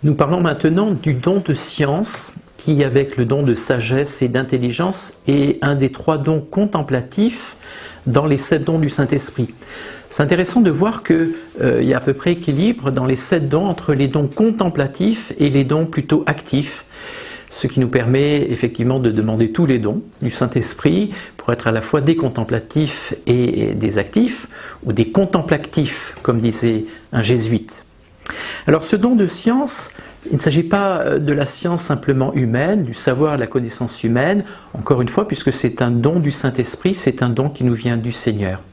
Nous parlons maintenant du don de science qui, avec le don de sagesse et d'intelligence, est un des 3 dons contemplatifs dans les 7 dons du Saint-Esprit. C'est intéressant de voir qu'il y a à peu près équilibre dans les 7 dons entre les dons contemplatifs et les dons plutôt actifs, ce qui nous permet effectivement de demander tous les dons du Saint-Esprit pour être à la fois des contemplatifs et des actifs, ou des contemplatifs, comme disait un jésuite. Alors ce don de science, il ne s'agit pas de la science simplement humaine, du savoir et de la connaissance humaine, encore une fois, puisque c'est un don du Saint-Esprit, c'est un don qui nous vient du Seigneur,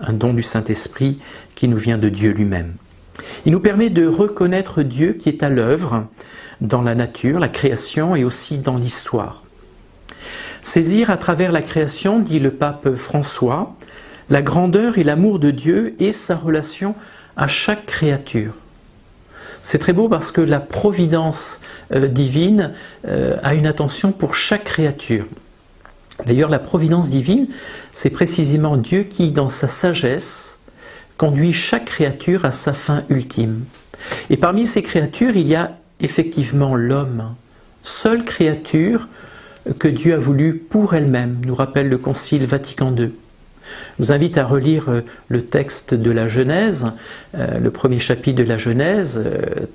un don du Saint-Esprit qui nous vient de Dieu lui-même. Il nous permet de reconnaître Dieu qui est à l'œuvre dans la nature, la création et aussi dans l'histoire. Saisir à travers la création, dit le pape François, la grandeur et l'amour de Dieu et sa relation à chaque créature. C'est très beau parce que la providence divine a une attention pour chaque créature. D'ailleurs, la providence divine, c'est précisément Dieu qui, dans sa sagesse, conduit chaque créature à sa fin ultime. Et parmi ces créatures, il y a effectivement l'homme, seule créature que Dieu a voulu pour elle-même, nous rappelle le Concile Vatican II. Je vous invite à relire le texte de la Genèse, le premier chapitre de la Genèse,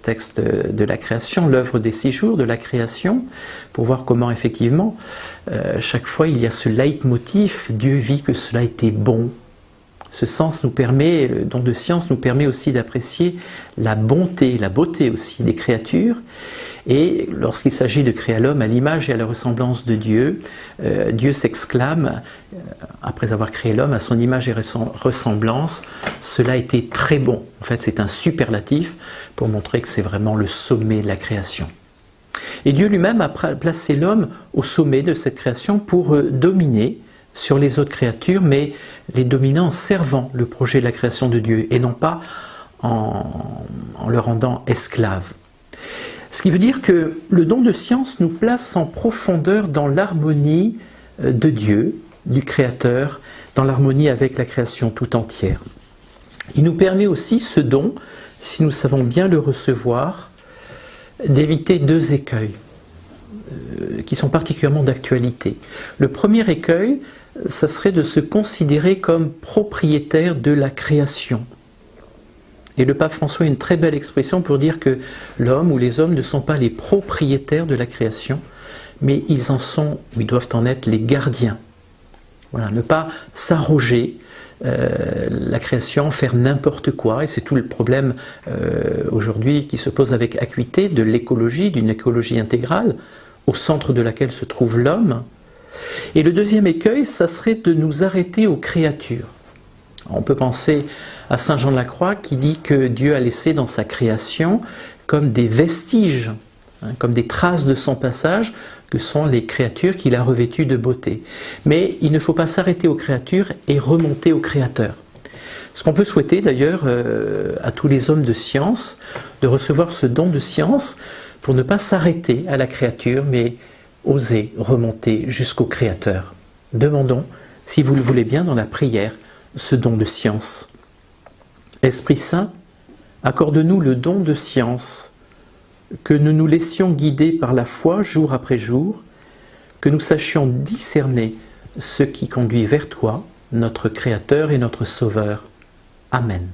texte de la création, l'œuvre des 6 jours de la création, pour voir comment effectivement, chaque fois il y a ce leitmotiv, Dieu vit que cela était bon. Ce sens nous permet, le don de science nous permet aussi d'apprécier la bonté, la beauté aussi des créatures. Et lorsqu'il s'agit de créer l'homme à l'image et à la ressemblance de Dieu, Dieu s'exclame, après avoir créé l'homme à son image et ressemblance, cela a été très bon. En fait, c'est un superlatif pour montrer que c'est vraiment le sommet de la création. Et Dieu lui-même a placé l'homme au sommet de cette création pour dominer sur les autres créatures, mais les dominant en servant le projet de la création de Dieu et non pas en le rendant esclave. Ce qui veut dire que le don de science nous place en profondeur dans l'harmonie de Dieu, du Créateur, dans l'harmonie avec la création tout entière. Il nous permet aussi, ce don, si nous savons bien le recevoir, d'éviter 2 écueils qui sont particulièrement d'actualité. Le premier écueil, ça serait de se considérer comme propriétaire de la création. Et le pape François a une très belle expression pour dire que l'homme ou les hommes ne sont pas les propriétaires de la création, mais ils doivent en être les gardiens. Voilà, ne pas s'arroger la création, faire n'importe quoi, et c'est tout le problème aujourd'hui qui se pose avec acuité de l'écologie, d'une écologie intégrale, au centre de laquelle se trouve l'homme. Et le deuxième écueil, ça serait de nous arrêter aux créatures. On peut penser à Saint Jean de la Croix qui dit que Dieu a laissé dans sa création comme des vestiges, comme des traces de son passage, que sont les créatures qu'il a revêtues de beauté. Mais il ne faut pas s'arrêter aux créatures et remonter au Créateur. Ce qu'on peut souhaiter d'ailleurs à tous les hommes de science, de recevoir ce don de science pour ne pas s'arrêter à la créature, mais oser remonter jusqu'au Créateur. Demandons, si vous le voulez bien, dans la prière, ce don de science. Esprit Saint, accorde-nous le don de science, que nous nous laissions guider par la foi jour après jour, que nous sachions discerner ce qui conduit vers toi, notre Créateur et notre Sauveur. Amen.